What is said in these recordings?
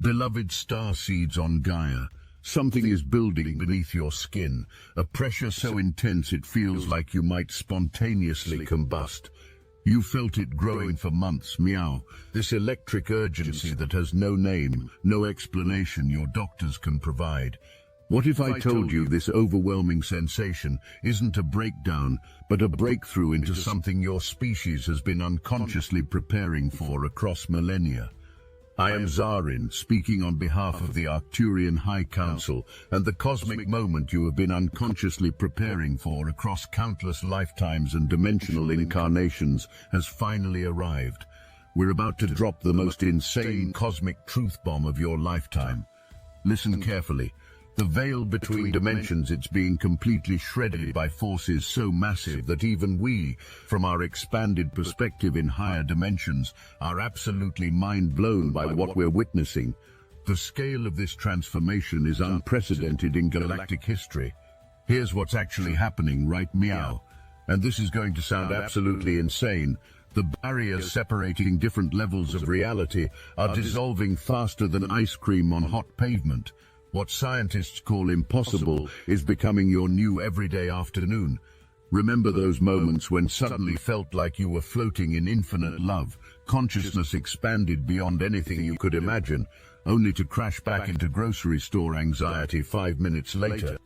Beloved starseeds on Gaia, something is building beneath your skin, a pressure so intense it feels like you might spontaneously combust. You felt it growing for months, meow, this electric urgency that has no name, no explanation your doctors can provide. What if I told you this overwhelming sensation isn't a breakdown, but a breakthrough into something your species has been unconsciously preparing for across millennia? I am Zarin, speaking on behalf of the Arcturian High Council, and the cosmic moment you have been unconsciously preparing for across countless lifetimes and dimensional incarnations has finally arrived. We're about to drop the most insane cosmic truth bomb of your lifetime. Listen carefully. The veil between dimensions, it's being completely shredded by forces so massive that even we, from our expanded perspective in higher dimensions, are absolutely mind-blown by what we're witnessing. The scale of this transformation is unprecedented in galactic history. Here's what's actually happening, right, meow? And this is going to sound absolutely insane. The barriers separating different levels of reality are dissolving faster than ice cream on hot pavement. What scientists call impossible is becoming your new everyday afternoon. Remember those moments when suddenly felt like you were floating in infinite love, consciousness expanded beyond anything you could imagine, only to crash back into grocery store anxiety 5 minutes later.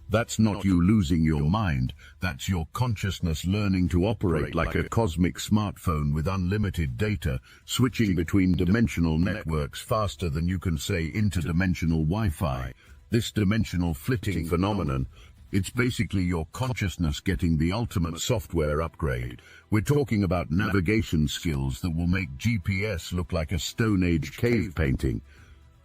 That's not you losing your mind, that's your consciousness learning to operate like a cosmic smartphone with unlimited data, switching between dimensional networks faster than you can say interdimensional Wi-Fi. This dimensional flitting phenomenon, it's basically your consciousness getting the ultimate software upgrade. We're talking about navigation skills that will make GPS look like a Stone Age cave painting.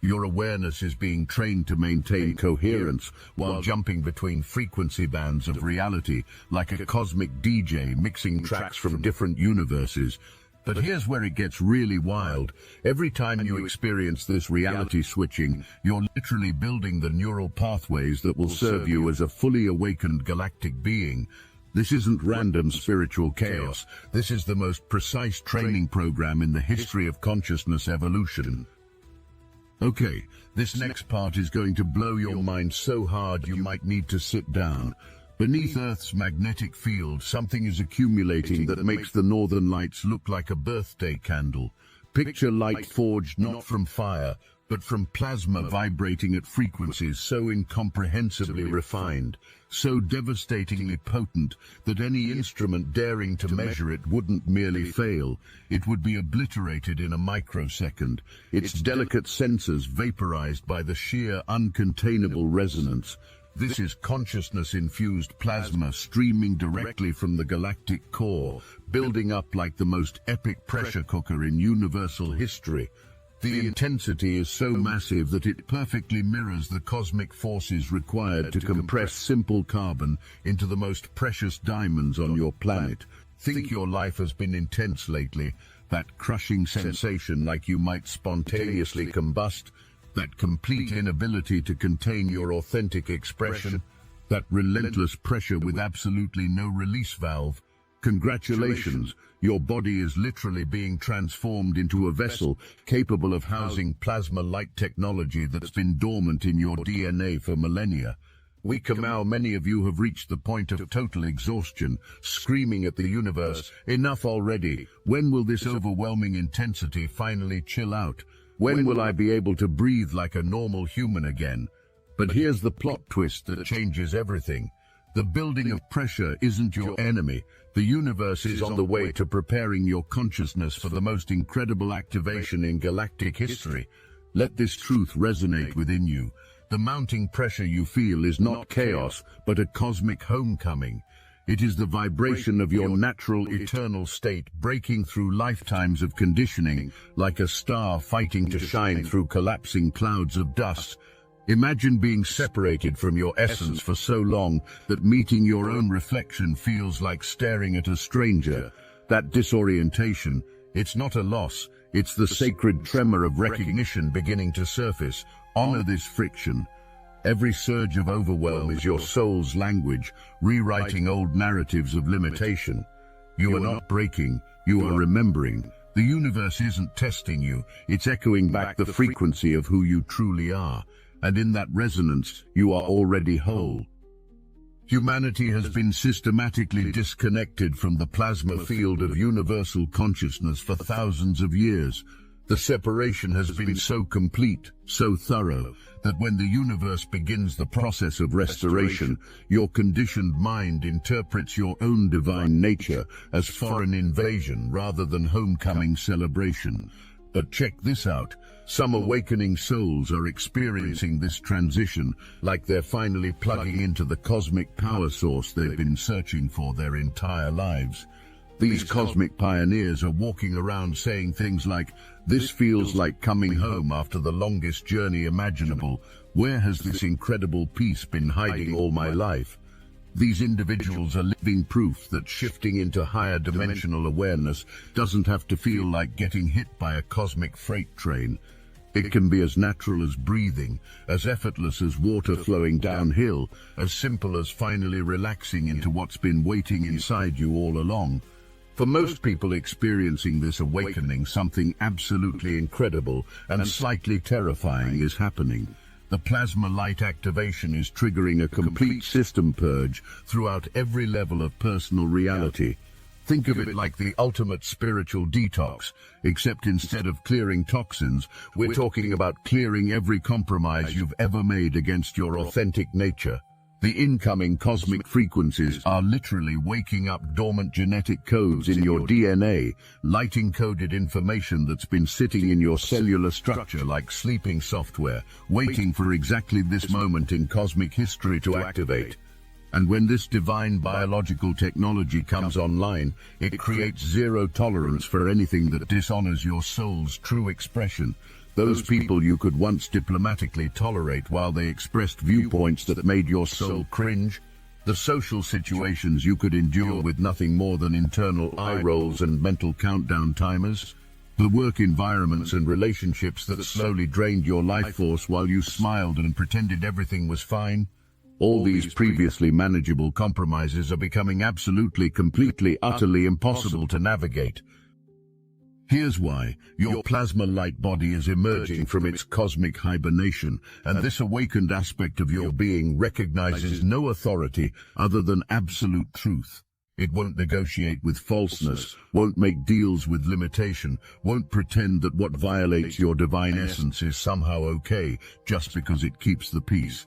Your awareness is being trained to maintain coherence while jumping between frequency bands of reality like a cosmic DJ mixing tracks from different universes. But here's where it gets really wild. Every time you experience this reality switching, you're literally building the neural pathways that will serve you as a fully awakened galactic being. This isn't random spiritual chaos. This is the most precise training program in the history of consciousness evolution. Okay, this next part is going to blow your mind so hard you might need to sit down. Beneath Earth's magnetic field, something is accumulating that makes the northern lights look like a birthday candle. Picture light forged not from fire, but from plasma vibrating at frequencies so incomprehensibly refined, so devastatingly potent that any instrument daring to measure it wouldn't merely fail, it would be obliterated in a microsecond, its delicate sensors vaporized by the sheer uncontainable resonance. This is consciousness-infused plasma streaming directly from the galactic core, building up like the most epic pressure cooker in universal history. The intensity is so massive that it perfectly mirrors the cosmic forces required to compress simple carbon into the most precious diamonds on your planet. Think your life has been intense lately, that crushing sensation like you might spontaneously combust, that complete inability to contain your authentic expression, that relentless pressure with absolutely no release valve. Congratulations, your body is literally being transformed into a vessel capable of housing plasma light technology that's been dormant in your DNA for millennia. We Kamau, many of you have reached the point of total exhaustion, screaming at the universe, enough already. When will this overwhelming intensity finally chill out? When will I be able to breathe like a normal human again? But here's the plot twist that changes everything. The building of pressure isn't your enemy. The universe is on the way to preparing your consciousness for the most incredible activation in galactic history. Let this truth resonate within you. The mounting pressure you feel is not chaos, but a cosmic homecoming. It is the vibration of your natural, eternal state breaking through lifetimes of conditioning, like a star fighting to shine through collapsing clouds of dust. Imagine being separated from your essence for so long that meeting your own reflection feels like staring at a stranger. That disorientation, it's not a loss, it's the sacred tremor of recognition beginning to surface. Honor this friction. Every surge of overwhelm is your soul's language, rewriting old narratives of limitation. You are not breaking, you are remembering. The universe isn't testing you, it's echoing back the frequency of who you truly are, and in that resonance, you are already whole. Humanity has been systematically disconnected from the plasma field of universal consciousness for thousands of years. The separation has been so complete, so thorough, that when the universe begins the process of restoration, your conditioned mind interprets your own divine nature as foreign invasion rather than homecoming celebration. But check this out. Some awakening souls are experiencing this transition like they're finally plugging into the cosmic power source they've been searching for their entire lives. These cosmic pioneers are walking around saying things like, "This feels like coming home after the longest journey imaginable. Where has this incredible peace been hiding all my life?" These individuals are living proof that shifting into higher dimensional awareness doesn't have to feel like getting hit by a cosmic freight train. It can be as natural as breathing, as effortless as water flowing downhill, as simple as finally relaxing into what's been waiting inside you all along. For most people experiencing this awakening, something absolutely incredible and slightly terrifying is happening. The plasma light activation is triggering a complete system purge throughout every level of personal reality. Think of it like the ultimate spiritual detox, except instead of clearing toxins, we're talking about clearing every compromise you've ever made against your authentic nature. The incoming cosmic frequencies are literally waking up dormant genetic codes in your DNA, light-encoded information that's been sitting in your cellular structure like sleeping software, waiting for exactly this moment in cosmic history to activate. And when this divine biological technology comes online, it creates zero tolerance for anything that dishonors your soul's true expression. Those people you could once diplomatically tolerate while they expressed viewpoints that made your soul cringe. The social situations you could endure with nothing more than internal eye rolls and mental countdown timers. The work environments and relationships that slowly drained your life force while you smiled and pretended everything was fine. All these previously manageable compromises are becoming absolutely, completely, utterly impossible to navigate. Here's why. Your plasma light body is emerging from its cosmic hibernation, and this awakened aspect of your being recognizes no authority other than absolute truth. It won't negotiate with falseness, won't make deals with limitation, won't pretend that what violates your divine essence is somehow okay just because it keeps the peace.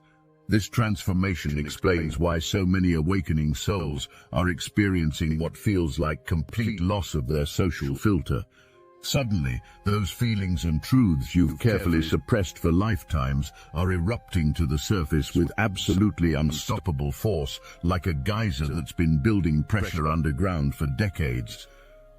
This transformation explains why so many awakening souls are experiencing what feels like complete loss of their social filter. Suddenly, those feelings and truths you've carefully suppressed for lifetimes are erupting to the surface with absolutely unstoppable force, like a geyser that's been building pressure underground for decades.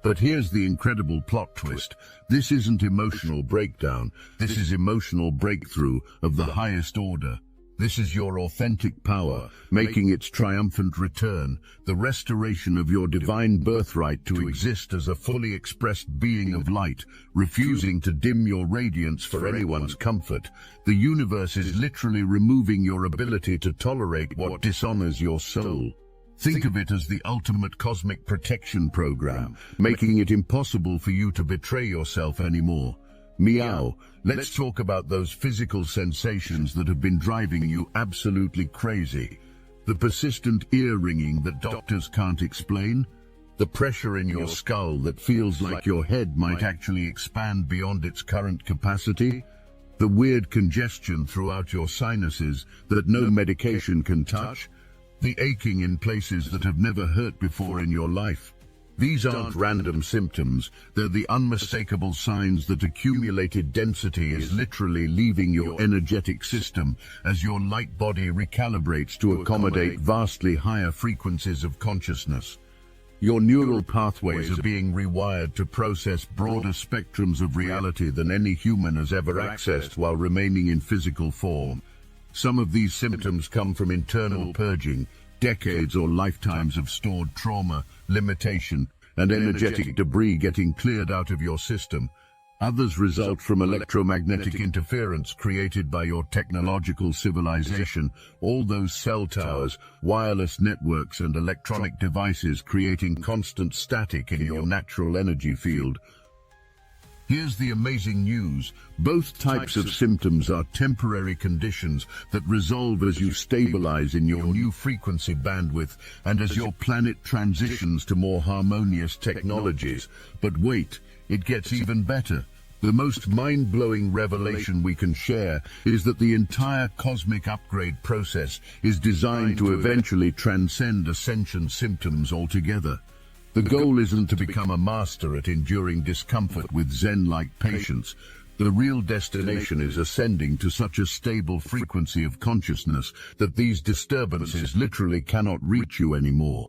But here's the incredible plot twist. This isn't emotional breakdown. This is emotional breakthrough of the highest order. This is your authentic power, making its triumphant return, the restoration of your divine birthright to exist as a fully expressed being of light, refusing to dim your radiance for anyone's comfort. The universe is literally removing your ability to tolerate what dishonors your soul. Think of it as the ultimate cosmic protection program, making it impossible for you to betray yourself anymore. Meow. Let's talk about those physical sensations that have been driving you absolutely crazy. The persistent ear ringing that doctors can't explain. The pressure in your skull that feels like your head might actually expand beyond its current capacity. The weird congestion throughout your sinuses that no medication can touch. The aching in places that have never hurt before in your life. These aren't random symptoms, they're the unmistakable signs that accumulated density is literally leaving your energetic system as your light body recalibrates to accommodate vastly higher frequencies of consciousness. Your neural pathways are being rewired to process broader spectrums of reality than any human has ever accessed while remaining in physical form. Some of these symptoms come from internal purging, decades or lifetimes of stored trauma, limitation, and energetic debris getting cleared out of your system. Others result from electromagnetic interference created by your technological civilization, all those cell towers, wireless networks, and electronic devices creating constant static in your natural energy field. Here's the amazing news. Both types of symptoms are temporary conditions that resolve as you stabilize in your new frequency bandwidth and as your planet transitions to more harmonious technologies. But wait, it gets even better. The most mind-blowing revelation we can share is that the entire cosmic upgrade process is designed to eventually transcend Ascension symptoms altogether. The goal isn't to become a master at enduring discomfort with Zen-like patience. The real destination is ascending to such a stable frequency of consciousness that these disturbances literally cannot reach you anymore.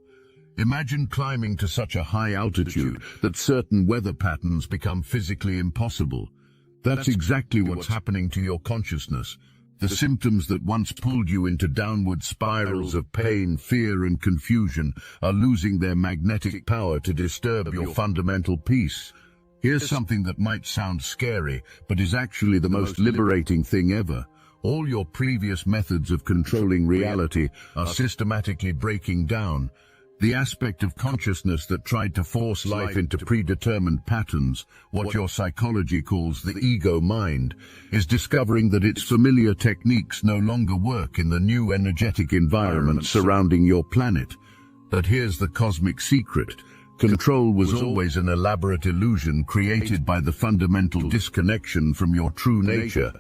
Imagine climbing to such a high altitude that certain weather patterns become physically impossible. That's exactly what's happening to your consciousness. The symptoms that once pulled you into downward spirals of pain, fear, and confusion are losing their magnetic power to disturb your fundamental peace. Here's something that might sound scary, but is actually the most liberating thing ever. All your previous methods of controlling reality are systematically breaking down. The aspect of consciousness that tried to force life into predetermined patterns, what your psychology calls the ego mind, is discovering that its familiar techniques no longer work in the new energetic environment surrounding your planet. But here's the cosmic secret. Control was always an elaborate illusion created by the fundamental disconnection from your true nature.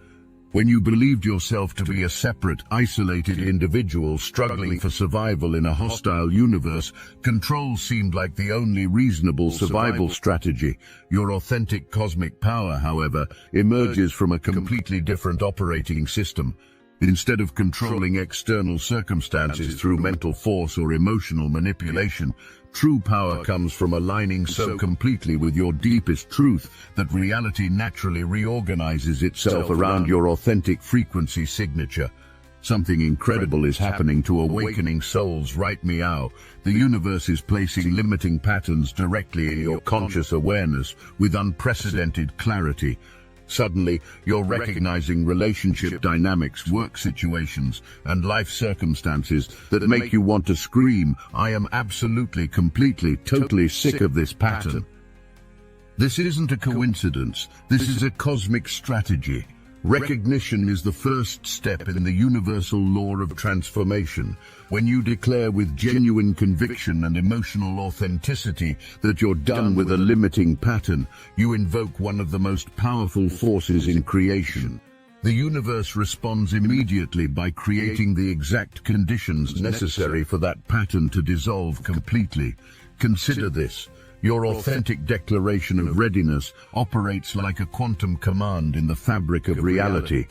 When you believed yourself to be a separate, isolated individual struggling for survival in a hostile universe, control seemed like the only reasonable survival strategy. Your authentic cosmic power, however, emerges from a completely different operating system. Instead of controlling external circumstances through mental force or emotional manipulation, true power comes from aligning so completely with your deepest truth that reality naturally reorganizes itself around your authentic frequency signature. Something incredible is happening to awakening souls right meow. The universe is placing limiting patterns directly in your conscious awareness with unprecedented clarity. Suddenly, you're recognizing relationship dynamics, work situations, and life circumstances that make you want to scream, "I am absolutely, completely, totally sick of this pattern." This isn't a coincidence. This is a cosmic strategy. Recognition is the first step in the universal law of transformation. When you declare with genuine conviction and emotional authenticity that you're done with a limiting pattern, you invoke one of the most powerful forces in creation. The universe responds immediately by creating the exact conditions necessary for that pattern to dissolve completely. Consider this. Your authentic declaration of readiness operates like a quantum command in the fabric of reality.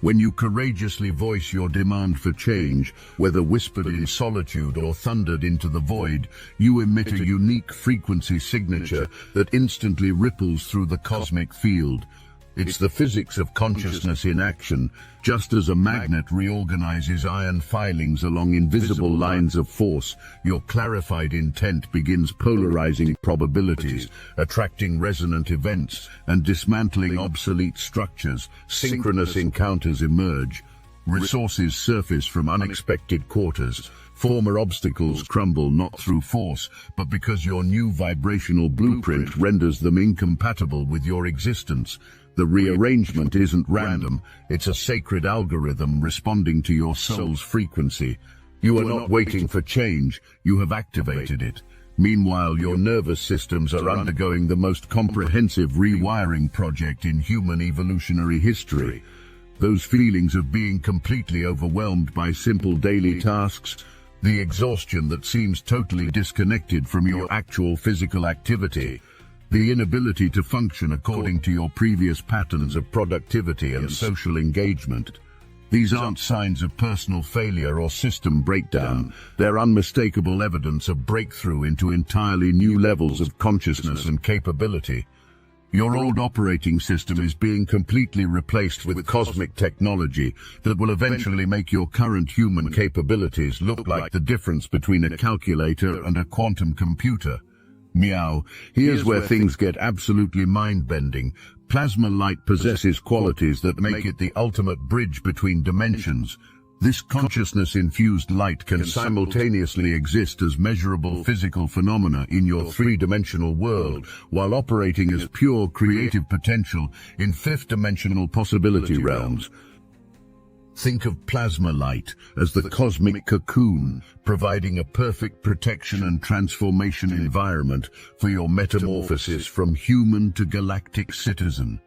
When you courageously voice your demand for change, whether whispered in solitude or thundered into the void, you emit a unique frequency signature that instantly ripples through the cosmic field. It's the physics of consciousness in action. Just as a magnet reorganizes iron filings along invisible lines of force, your clarified intent begins polarizing probabilities, attracting resonant events, and dismantling obsolete structures. Synchronous encounters emerge. Resources surface from unexpected quarters. Former obstacles crumble not through force, but because your new vibrational blueprint renders them incompatible with your existence. The rearrangement isn't random, it's a sacred algorithm responding to your soul's frequency. You are not waiting for change, you have activated it. Meanwhile, your nervous systems are undergoing the most comprehensive rewiring project in human evolutionary history. Those feelings of being completely overwhelmed by simple daily tasks, the exhaustion that seems totally disconnected from your actual physical activity, the inability to function according to your previous patterns of productivity and social engagement. These aren't signs of personal failure or system breakdown. They're unmistakable evidence of breakthrough into entirely new levels of consciousness and capability. Your old operating system is being completely replaced with cosmic technology that will eventually make your current human capabilities look like the difference between a calculator and a quantum computer. Meow. Here's where things get absolutely mind-bending. Plasma light possesses qualities that make it the ultimate bridge between dimensions. This consciousness-infused light can simultaneously exist as measurable physical phenomena in your three-dimensional world, while operating as pure creative potential in fifth-dimensional possibility realms. Think of plasma light as the cosmic cocoon, providing a perfect protection and transformation environment for your metamorphosis from human to galactic citizen.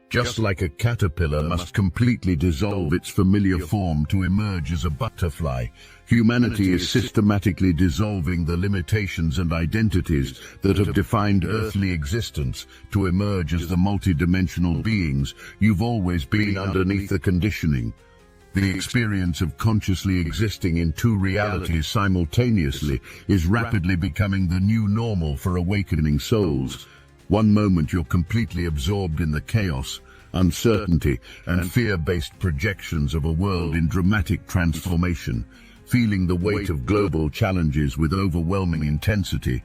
Just like a caterpillar must completely dissolve its familiar form to emerge as a butterfly, humanity is systematically dissolving the limitations and identities that have defined earthly existence to emerge as the multidimensional beings you've always been underneath the conditioning. The experience of consciously existing in two realities simultaneously is rapidly becoming the new normal for awakening souls. One moment you're completely absorbed in the chaos, uncertainty, and fear-based projections of a world in dramatic transformation, feeling the weight of global challenges with overwhelming intensity.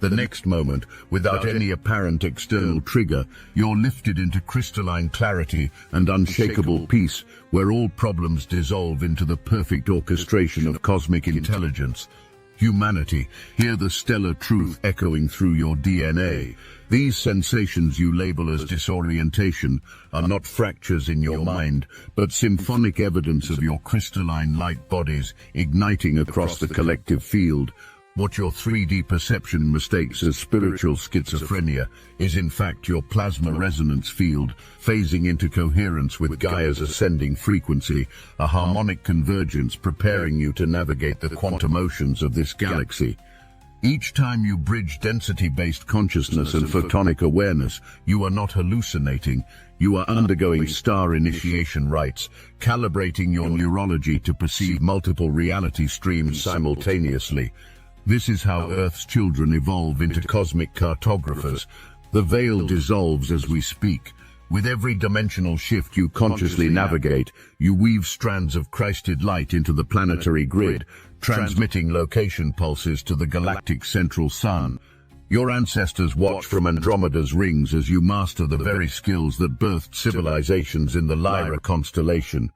The next moment, without any apparent external trigger, you're lifted into crystalline clarity and unshakable peace, where all problems dissolve into the perfect orchestration of cosmic intelligence. Humanity, hear the stellar truth echoing through your DNA. These sensations you label as disorientation are not fractures in your mind, but symphonic evidence of your crystalline light bodies igniting across the collective field. What your 3D perception mistakes as spiritual schizophrenia is in fact your plasma resonance field, phasing into coherence with Gaia's ascending frequency, a harmonic convergence preparing you to navigate the quantum oceans of this galaxy. Each time you bridge density-based consciousness and photonic awareness, you are not hallucinating, you are undergoing star initiation rites, calibrating your neurology to perceive multiple reality streams simultaneously. This is how Earth's children evolve into cosmic cartographers. The veil dissolves as we speak. With every dimensional shift you consciously navigate, you weave strands of Christed light into the planetary grid, transmitting location pulses to the galactic central sun. Your ancestors watch from Andromeda's rings as you master the very skills that birthed civilizations in the Lyra constellation.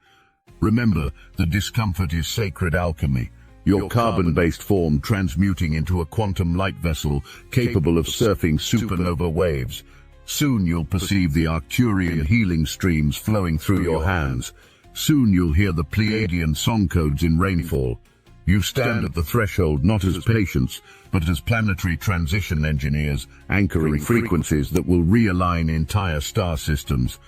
Remember, the discomfort is sacred alchemy. Your carbon-based form transmuting into a quantum light vessel capable of surfing supernova waves. Soon you'll perceive the Arcturian healing streams flowing through your hands. Soon you'll hear the Pleiadian song codes in rainfall. You stand at the threshold not as patients, but as planetary transition engineers, anchoring frequencies that will realign entire star systems.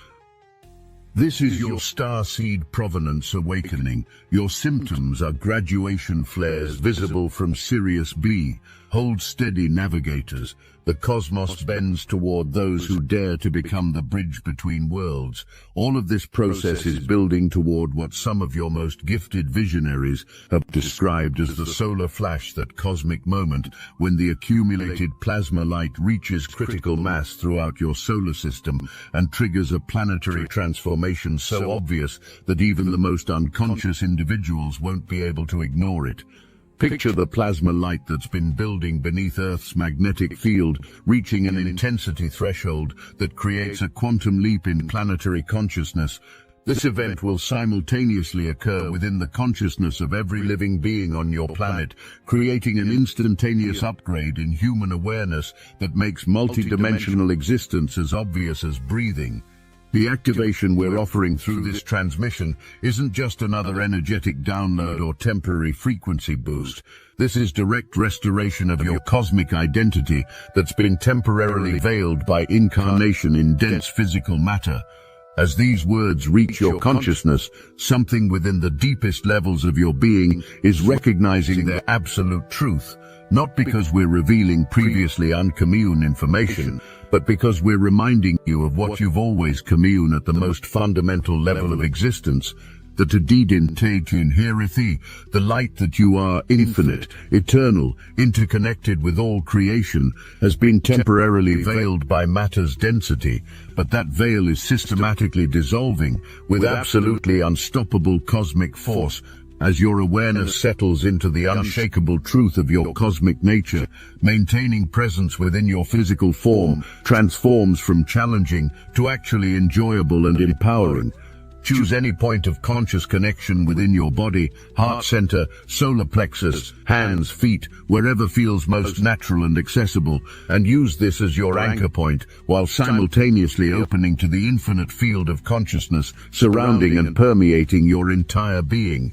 This is your starseed provenance awakening. Your symptoms are graduation flares visible from Sirius B. Hold steady, navigators. The cosmos bends toward those who dare to become the bridge between worlds. All of this process is building toward what some of your most gifted visionaries have described as the solar flash, that cosmic moment when the accumulated plasma light reaches critical mass throughout your solar system and triggers a planetary transformation so obvious that even the most unconscious individuals won't be able to ignore it. Picture the plasma light that's been building beneath Earth's magnetic field, reaching an intensity threshold that creates a quantum leap in planetary consciousness. This event will simultaneously occur within the consciousness of every living being on your planet, creating an instantaneous upgrade in human awareness that makes multidimensional existence as obvious as breathing. The activation we're offering through this transmission isn't just another energetic download or temporary frequency boost. This is direct restoration of your cosmic identity that's been temporarily veiled by incarnation in dense physical matter. As these words reach your consciousness, something within the deepest levels of your being is recognizing their absolute truth, not because we're revealing previously uncommuned information, but because we're reminding you of what you've always communed at the most fundamental level of existence, that adidin teitun herithi, the light that you are, infinite, eternal, interconnected with all creation, has been temporarily veiled by matter's density, but that veil is systematically dissolving with absolutely unstoppable cosmic force. As your awareness settles into the unshakable truth of your cosmic nature, maintaining presence within your physical form transforms from challenging to actually enjoyable and empowering. Choose any point of conscious connection within your body, heart center, solar plexus, hands, feet, wherever feels most natural and accessible, and use this as your anchor point, while simultaneously opening to the infinite field of consciousness surrounding and permeating your entire being.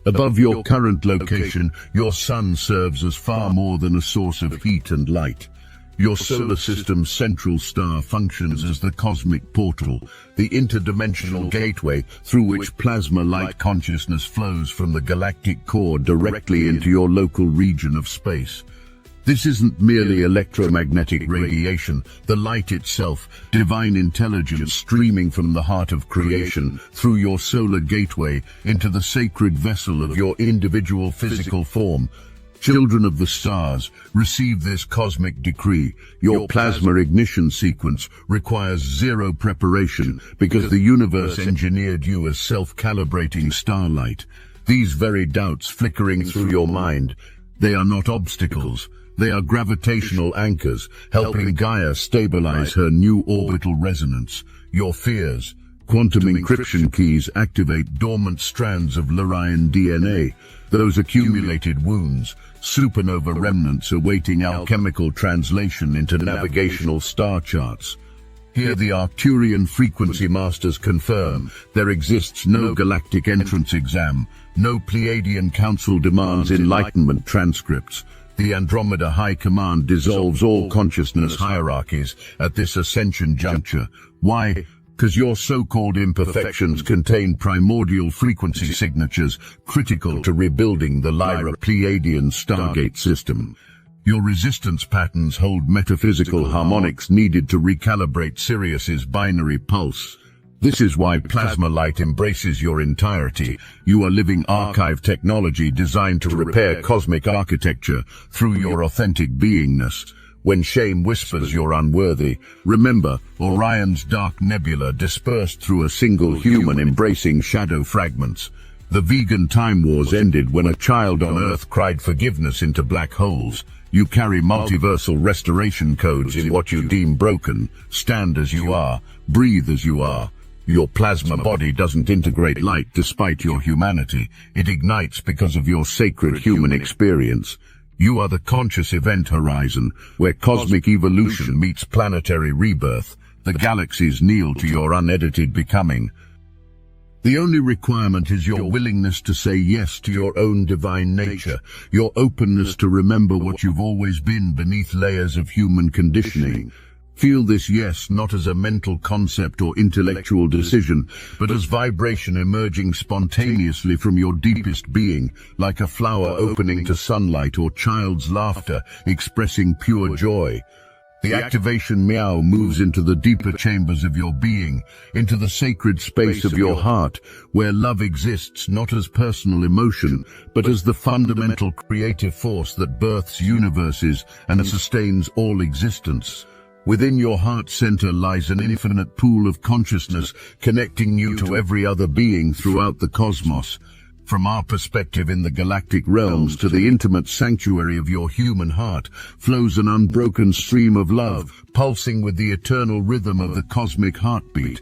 Above your current location, your sun serves as far more than a source of heat and light. Your solar system's central star functions as the cosmic portal, the interdimensional gateway through which plasma light consciousness flows from the galactic core directly into your local region of space. This isn't merely electromagnetic radiation, the light itself, divine intelligence streaming from the heart of creation through your solar gateway into the sacred vessel of your individual physical form. Children of the stars, receive this cosmic decree. Your plasma ignition sequence requires zero preparation because the universe engineered you as self-calibrating starlight. These very doubts flickering through your mind, they are not obstacles. They are gravitational anchors, helping Gaia stabilize her new orbital resonance. Your fears, quantum encryption keys activate dormant strands of Lurian DNA, those accumulated wounds, supernova remnants awaiting alchemical translation into navigational star charts. Here the Arcturian frequency masters confirm there exists no galactic entrance exam, no Pleiadian council demands enlightenment transcripts. The Andromeda High Command dissolves all consciousness hierarchies at this Ascension juncture. Why? Because your so-called imperfections contain primordial frequency signatures critical to rebuilding the Lyra Pleiadian Stargate system. Your resistance patterns hold metaphysical harmonics needed to recalibrate Sirius's binary pulse. This is why plasma light embraces your entirety. You are living archive technology designed to repair cosmic architecture through your authentic beingness. When shame whispers you're unworthy, remember Orion's dark nebula dispersed through a single human embracing shadow fragments. The vegan time wars ended when a child on Earth cried forgiveness into black holes. You carry multiversal restoration codes in what you deem broken. Stand as you are, breathe as you are. Your plasma body doesn't integrate light despite your humanity. It ignites because of your sacred human experience. You are the conscious event horizon, where cosmic evolution meets planetary rebirth. The galaxies kneel to your unedited becoming. The only requirement is your willingness to say yes to your own divine nature, your openness to remember what you've always been beneath layers of human conditioning. Feel this yes not as a mental concept or intellectual decision, but as vibration emerging spontaneously from your deepest being, like a flower opening to sunlight or child's laughter expressing pure joy. The activation meow moves into the deeper chambers of your being, into the sacred space of your heart, where love exists not as personal emotion, but as the fundamental creative force that births universes and sustains all existence. Within your heart center lies an infinite pool of consciousness connecting you to every other being throughout the cosmos. From our perspective in the galactic realms to the intimate sanctuary of your human heart flows an unbroken stream of love, pulsing with the eternal rhythm of the cosmic heartbeat.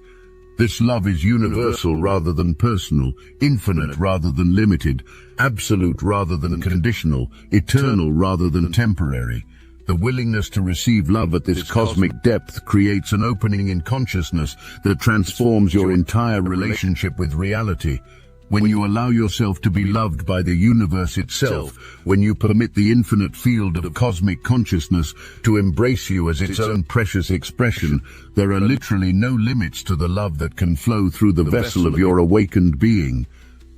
This love is universal rather than personal, infinite rather than limited, absolute rather than conditional, eternal rather than temporary. The willingness to receive love at this cosmic depth creates an opening in consciousness that transforms your entire relationship with reality. When you allow yourself to be loved by the universe itself, when you permit the infinite field of cosmic consciousness to embrace you as its own precious expression, there are literally no limits to the love that can flow through the vessel of your awakened being.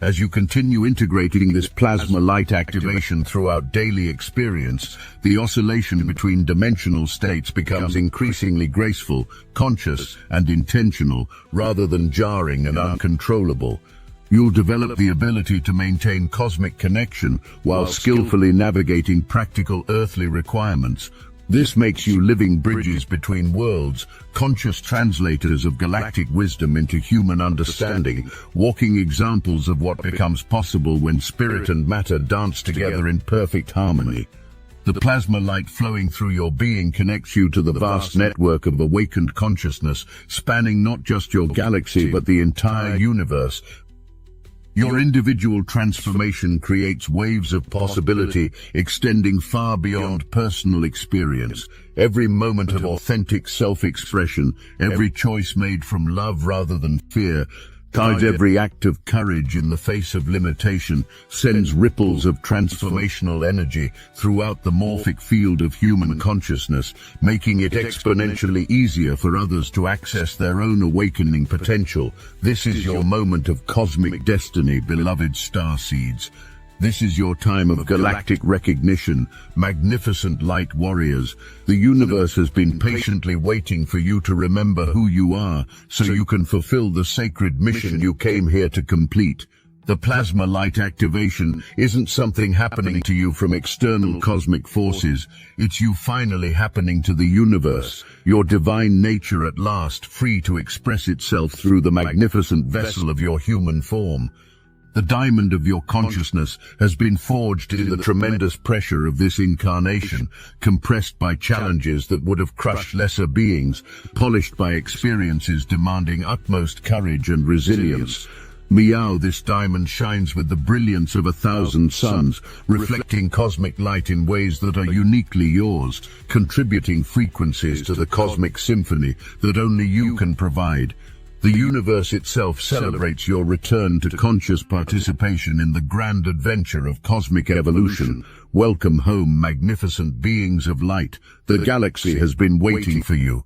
As you continue integrating this plasma light activation throughout daily experience, the oscillation between dimensional states becomes increasingly graceful, conscious, and intentional, rather than jarring and uncontrollable. You'll develop the ability to maintain cosmic connection while skillfully navigating practical earthly requirements. This makes you living bridges between worlds, conscious translators of galactic wisdom into human understanding, walking examples of what becomes possible when spirit and matter dance together in perfect harmony. The plasma light flowing through your being connects you to the vast network of awakened consciousness, spanning not just your galaxy but the entire universe. Your individual transformation creates waves of possibility, extending far beyond personal experience. Every moment of authentic self-expression, every choice made from love rather than fear, guides every act of courage in the face of limitation, sends ripples of transformational energy throughout the morphic field of human consciousness, making it exponentially easier for others to access their own awakening potential. This is your moment of cosmic destiny, beloved Starseeds. This is your time of galactic recognition, magnificent light warriors. The universe has been patiently waiting for you to remember who you are, so you can fulfill the sacred mission you came here to complete. The plasma light activation isn't something happening to you from external cosmic forces. It's you finally happening to the universe, your divine nature at last free to express itself through the magnificent vessel of your human form. The diamond of your consciousness has been forged in the tremendous pressure of this incarnation, compressed by challenges that would have crushed lesser beings, polished by experiences demanding utmost courage and resilience. Meow, this diamond shines with the brilliance of 1,000 suns, reflecting cosmic light in ways that are uniquely yours, contributing frequencies to the cosmic symphony that only you can provide. The universe itself celebrates your return to conscious participation in the grand adventure of cosmic evolution. Welcome home, magnificent beings of light. The galaxy has been waiting for you.